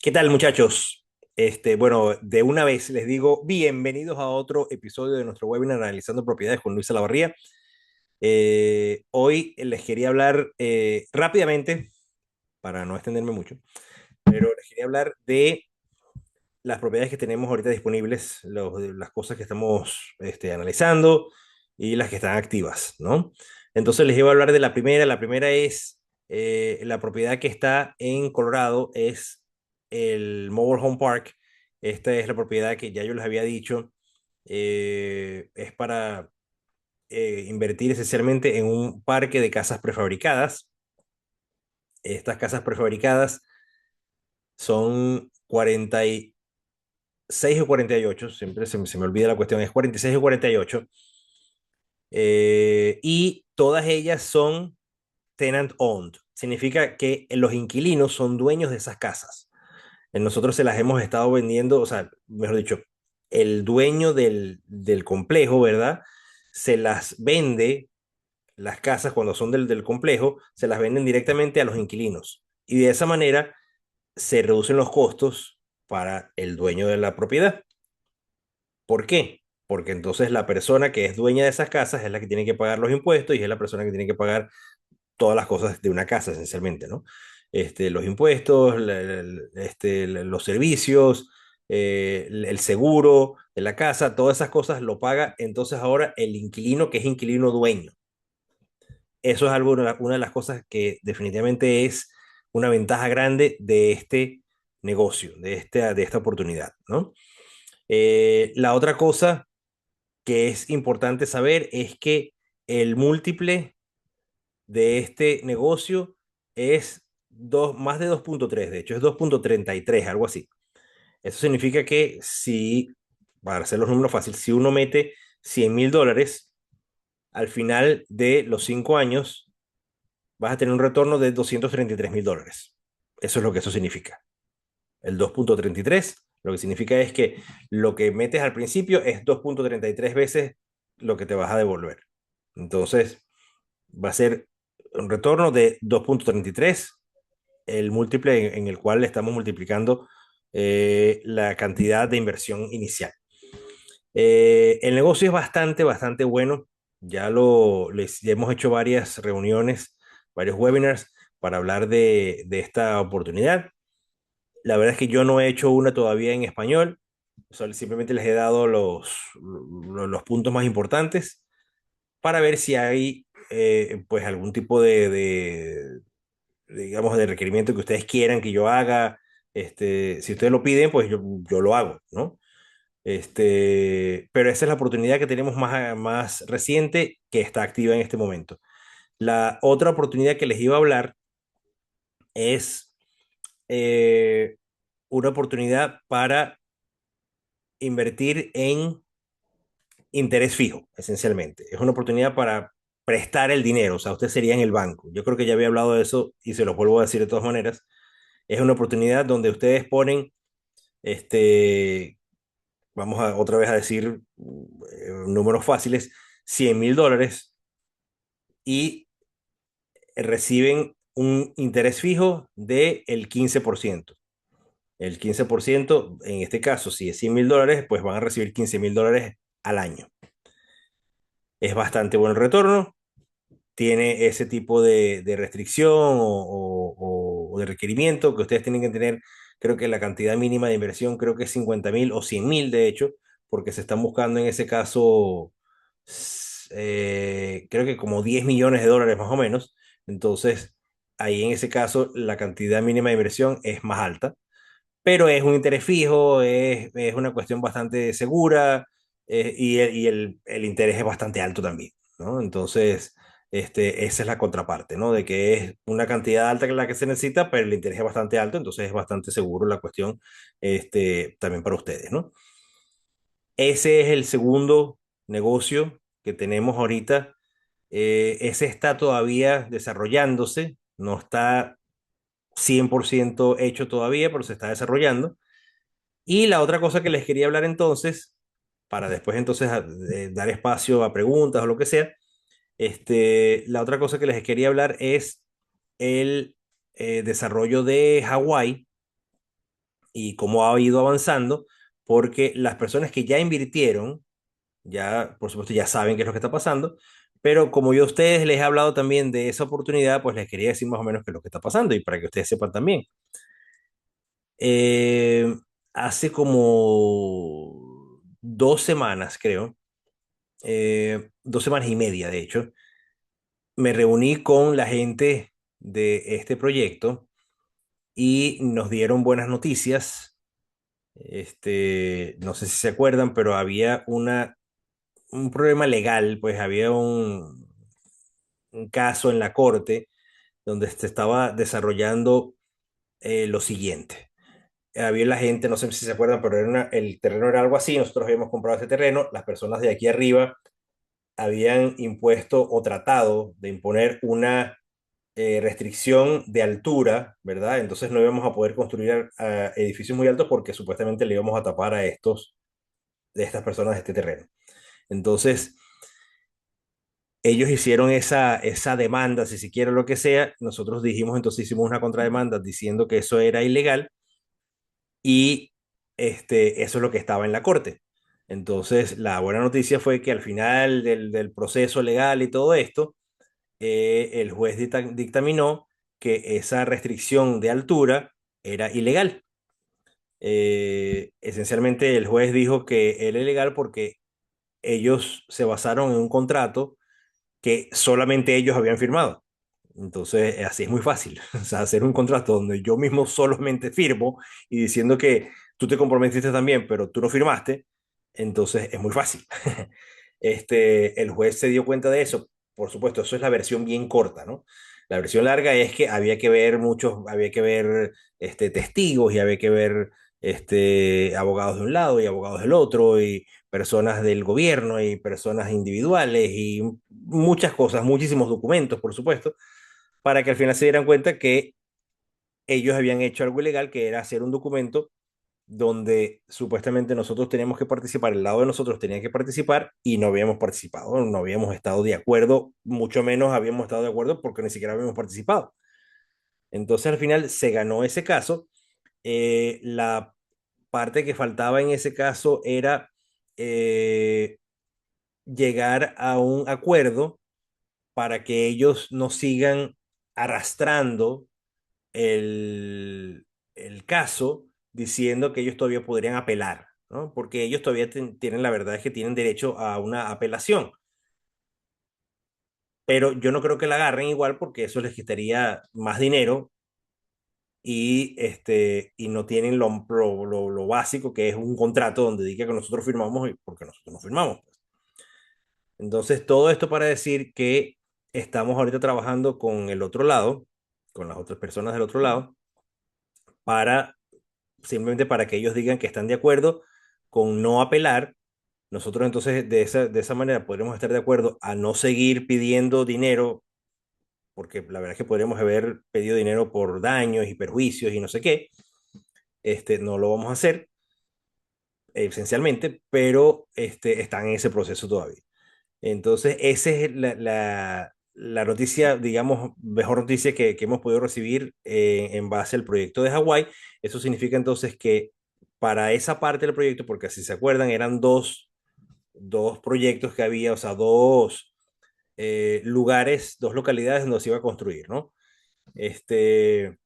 ¿Qué tal, muchachos? Bueno, de una vez les digo bienvenidos a otro episodio de nuestro webinar Analizando Propiedades con Luis Salavarría. Hoy les quería hablar rápidamente, para no extenderme mucho, pero les quería hablar de las propiedades que tenemos ahorita disponibles, las cosas que estamos analizando y las que están activas, ¿no? Entonces les iba a hablar de la primera. La primera es la propiedad que está en Colorado, es el Mobile Home Park. Esta es la propiedad que ya yo les había dicho, es para invertir esencialmente en un parque de casas prefabricadas. Estas casas prefabricadas son 46 o 48, siempre se me olvida la cuestión, es 46 o 48, y todas ellas son tenant owned. Significa que los inquilinos son dueños de esas casas. Nosotros se las hemos estado vendiendo, o sea, mejor dicho, el dueño del complejo, ¿verdad? Se las vende, las casas cuando son del complejo, se las venden directamente a los inquilinos. Y de esa manera se reducen los costos para el dueño de la propiedad. ¿Por qué? Porque entonces la persona que es dueña de esas casas es la que tiene que pagar los impuestos y es la persona que tiene que pagar todas las cosas de una casa, esencialmente, ¿no? Los impuestos, los servicios, el seguro de la casa, todas esas cosas lo paga entonces ahora el inquilino, que es inquilino dueño. Eso es algo, una de las cosas que definitivamente es una ventaja grande de este negocio, de esta oportunidad, ¿no? La otra cosa que es importante saber es que el múltiple de este negocio es más de 2.3, de hecho es 2.33, algo así. Eso significa que si, para hacer los números fáciles, si uno mete $100,000, al final de los 5 años vas a tener un retorno de $233,000. Eso es lo que eso significa. El 2.33 lo que significa es que lo que metes al principio es 2.33 veces lo que te vas a devolver. Entonces, va a ser un retorno de 2.33, el múltiple en el cual le estamos multiplicando la cantidad de inversión inicial. El negocio es bastante bueno. Ya hemos hecho varias reuniones, varios webinars para hablar de esta oportunidad. La verdad es que yo no he hecho una todavía en español, simplemente les he dado los puntos más importantes para ver si hay pues algún tipo digamos, de requerimiento que ustedes quieran que yo haga. Si ustedes lo piden, pues yo lo hago, ¿no? Pero esa es la oportunidad que tenemos más reciente que está activa en este momento. La otra oportunidad que les iba a hablar es eh, una oportunidad para invertir en interés fijo, esencialmente. Es una oportunidad para prestar el dinero, o sea, usted sería en el banco. Yo creo que ya había hablado de eso y se los vuelvo a decir de todas maneras. Es una oportunidad donde ustedes ponen, este, vamos a otra vez a decir números fáciles, $100,000 y reciben un interés fijo del 15%. El 15%, en este caso, si es $100,000, pues van a recibir $15,000 al año. Es bastante buen retorno, tiene ese tipo de restricción o de requerimiento que ustedes tienen que tener. Creo que la cantidad mínima de inversión creo que es 50,000 o 100,000, de hecho, porque se están buscando en ese caso, creo que como $10 millones más o menos. Entonces, ahí en ese caso, la cantidad mínima de inversión es más alta, pero es un interés fijo, es una cuestión bastante segura, y el interés es bastante alto también, ¿no? Entonces, esa es la contraparte, ¿no? De que es una cantidad alta que la que se necesita, pero el interés es bastante alto, entonces es bastante seguro la cuestión, también para ustedes, ¿no? Ese es el segundo negocio que tenemos ahorita. Ese está todavía desarrollándose, no está 100% hecho todavía, pero se está desarrollando. Y la otra cosa que les quería hablar entonces, para después entonces dar espacio a preguntas o lo que sea, la otra cosa que les quería hablar es el desarrollo de Hawái, y cómo ha ido avanzando, porque las personas que ya invirtieron, ya, por supuesto, ya saben qué es lo que está pasando, pero como yo a ustedes les he hablado también de esa oportunidad, pues les quería decir más o menos qué es lo que está pasando y para que ustedes sepan también. Eh, Hace como 2 semanas, creo, 2 semanas y media, de hecho, me reuní con la gente de este proyecto y nos dieron buenas noticias. No sé si se acuerdan, pero había un problema legal, pues había un caso en la corte donde se estaba desarrollando lo siguiente. Había la gente, no sé si se acuerdan, pero el terreno era algo así, nosotros habíamos comprado este terreno, las personas de aquí arriba habían impuesto o tratado de imponer una restricción de altura, ¿verdad? Entonces no íbamos a poder construir edificios muy altos porque supuestamente le íbamos a tapar a de estas personas de este terreno. Entonces, ellos hicieron esa demanda, si siquiera lo que sea, nosotros dijimos, entonces hicimos una contrademanda diciendo que eso era ilegal y eso es lo que estaba en la corte. Entonces, la buena noticia fue que al final del proceso legal y todo esto, el juez dictaminó que esa restricción de altura era ilegal. Esencialmente, el juez dijo que era ilegal porque ellos se basaron en un contrato que solamente ellos habían firmado. Entonces, así es muy fácil. O sea, hacer un contrato donde yo mismo solamente firmo y diciendo que tú te comprometiste también, pero tú no firmaste, entonces es muy fácil. El juez se dio cuenta de eso. Por supuesto, eso es la versión bien corta, ¿no? La versión larga es que había que ver había que ver testigos y había que ver abogados de un lado y abogados del otro y personas del gobierno y personas individuales y muchas cosas, muchísimos documentos, por supuesto, para que al final se dieran cuenta que ellos habían hecho algo ilegal, que era hacer un documento donde supuestamente nosotros teníamos que participar, el lado de nosotros tenía que participar y no habíamos participado, no habíamos estado de acuerdo, mucho menos habíamos estado de acuerdo porque ni siquiera habíamos participado. Entonces al final se ganó ese caso. La parte que faltaba en ese caso era eh, llegar a un acuerdo para que ellos no sigan arrastrando el, el caso diciendo que ellos todavía podrían apelar, ¿no? Porque ellos todavía tienen, la verdad es que tienen derecho a una apelación, pero yo no creo que la agarren igual porque eso les quitaría más dinero y no tienen lo básico que es un contrato donde diga que nosotros firmamos y porque nosotros no firmamos. Entonces, todo esto para decir que estamos ahorita trabajando con el otro lado, con las otras personas del otro lado, para simplemente para que ellos digan que están de acuerdo con no apelar. Nosotros entonces de esa manera podremos estar de acuerdo a no seguir pidiendo dinero, porque la verdad es que podríamos haber pedido dinero por daños y perjuicios y no sé qué. No lo vamos a hacer esencialmente, pero están en ese proceso todavía. Entonces, esa es la noticia, digamos, mejor noticia que hemos podido recibir en base al proyecto de Hawái. Eso significa entonces que para esa parte del proyecto, porque si se acuerdan, eran dos proyectos que había, o sea, dos lugares, dos localidades donde se iba a construir, ¿no? Este,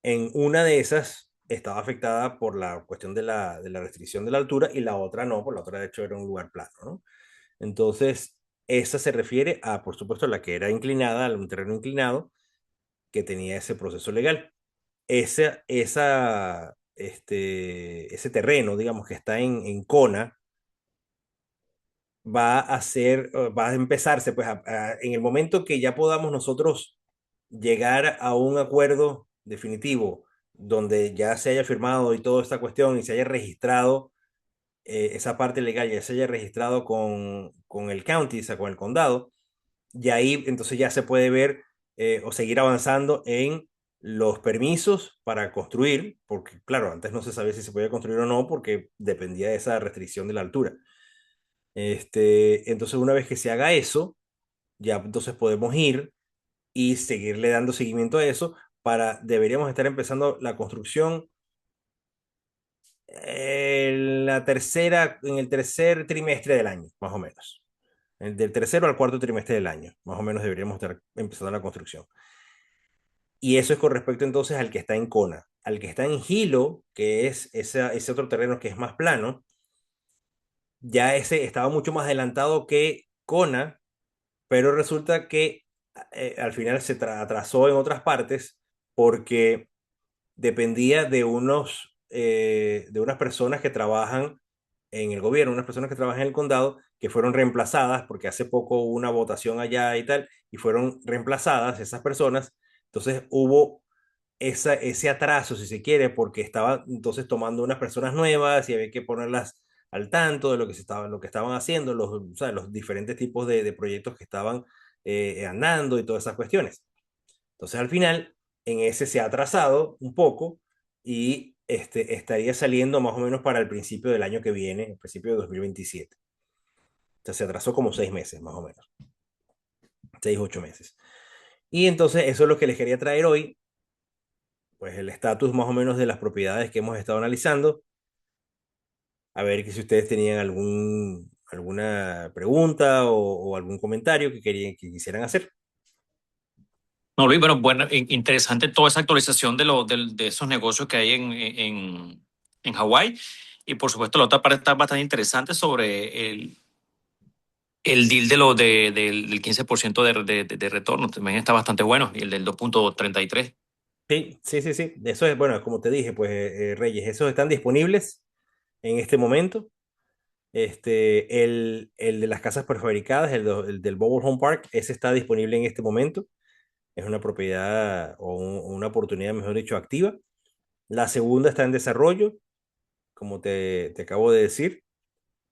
en una de esas estaba afectada por la cuestión de la restricción de la altura y la otra no, por la otra de hecho era un lugar plano, ¿no? Entonces, esa se refiere a, por supuesto, la que era inclinada, a un terreno inclinado que tenía ese proceso legal. Ese terreno, digamos, que está en Kona, va a empezarse, pues, en el momento que ya podamos nosotros llegar a un acuerdo definitivo, donde ya se haya firmado y toda esta cuestión y se haya registrado esa parte legal, ya se haya registrado con el county, o sea, con el condado, y ahí entonces ya se puede ver o seguir avanzando en los permisos para construir, porque claro, antes no se sabía si se podía construir o no, porque dependía de esa restricción de la altura. Entonces, una vez que se haga eso, ya entonces podemos ir y seguirle dando seguimiento a eso deberíamos estar empezando la construcción En el tercer trimestre del año, más o menos. Del tercero al cuarto trimestre del año, más o menos deberíamos estar empezando la construcción. Y eso es con respecto entonces al que está en Kona. Al que está en Hilo, que es ese otro terreno que es más plano, ya ese estaba mucho más adelantado que Kona, pero resulta que al final se atrasó en otras partes porque dependía de unas personas que trabajan en el gobierno, unas personas que trabajan en el condado, que fueron reemplazadas, porque hace poco hubo una votación allá y tal, y fueron reemplazadas esas personas. Entonces hubo ese atraso, si se quiere, porque estaba entonces tomando unas personas nuevas y había que ponerlas al tanto de lo que estaban haciendo, o sea, los diferentes tipos de proyectos que estaban andando y todas esas cuestiones. Entonces, al final, en ese se ha atrasado un poco y estaría saliendo más o menos para el principio del año que viene, el principio de 2027. O sea, se atrasó como 6 meses, más o menos. 6, 8 meses. Y entonces, eso es lo que les quería traer hoy, pues el estatus más o menos de las propiedades que hemos estado analizando. A ver que si ustedes tenían alguna pregunta o algún comentario que quisieran hacer. No, Luis, bueno, interesante toda esa actualización de esos negocios que hay en Hawái. Y por supuesto, la otra parte está bastante interesante sobre el deal del 15% de retorno. También está bastante bueno. Y el del 2,33. Sí, sí, sí, sí. Eso es, bueno, como te dije, pues Reyes, esos están disponibles en este momento. El de las casas prefabricadas, el del Mobile Home Park, ese está disponible en este momento. Es una propiedad una oportunidad, mejor dicho, activa. La segunda está en desarrollo, como te acabo de decir.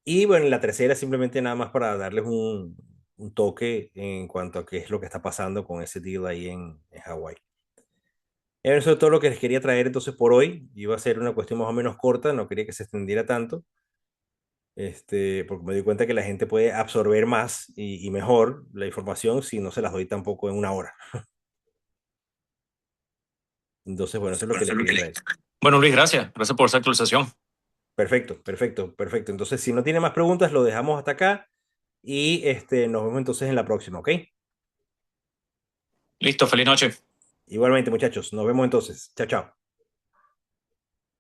Y bueno, la tercera simplemente nada más para darles un toque en cuanto a qué es lo que está pasando con ese deal ahí en Hawái. Eso es todo lo que les quería traer entonces por hoy. Iba a ser una cuestión más o menos corta, no quería que se extendiera tanto. Porque me doy cuenta que la gente puede absorber más y mejor la información si no se las doy tampoco en una hora. Entonces, bueno, eso es lo que les quería traer. Bueno, Luis, gracias. Gracias por esa actualización. Perfecto, perfecto, perfecto. Entonces, si no tiene más preguntas, lo dejamos hasta acá y nos vemos entonces en la próxima, ¿ok? Listo, feliz noche. Igualmente, muchachos, nos vemos entonces. Chao, chao.